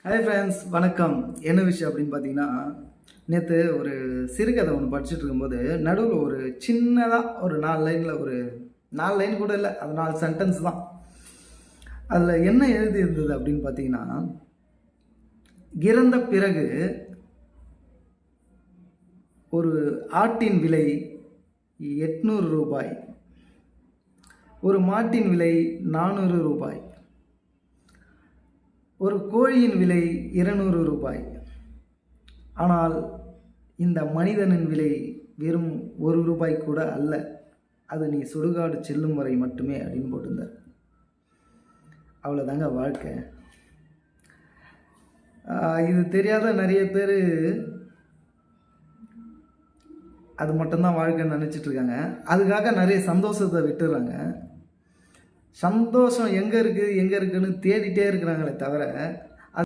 Hi friends, வணக்கம். என்ன விஷயம் அப்படின்னு பார்த்தீங்கன்னா, நேற்று ஒரு சிறுகதை ஒன்று படிச்சுட்டு இருக்கும்போது நடுவில் ஒரு சின்னதாக ஒரு 4 லைன் கூட இல்லை, அது 4 சென்டென்ஸ் தான். அதில் என்ன எழுதி இருந்தது அப்படின்னு பார்த்தீங்கன்னா, இறந்த பிறகு ஒரு ஆட்டின் விலை 800 ரூபாய், ஒரு மாட்டின் விலை 400 ரூபாய், ஒரு கோழியின் விலை 200 ரூபாய். ஆனால் இந்த மனிதனின் விலை வெறும் 1 ரூபாய் கூட அல்ல. அது நீ சுடுகாடு செல்லும் வரை மட்டுமே அப்படின்னு போட்டிருந்தார். அவ்வளோதாங்க வாழ்க்கை. இது தெரியாத நிறைய பேர் அது மட்டும்தான் வாழ்க்கைன்னு நினச்சிட்டு இருக்காங்க. அதுக்காக நிறைய சந்தோஷத்தை விட்டுடுறாங்க. சந்தோஷம் எங்கே இருக்குதுன்னு தேடிட்டே இருக்கிறாங்களே தவிர,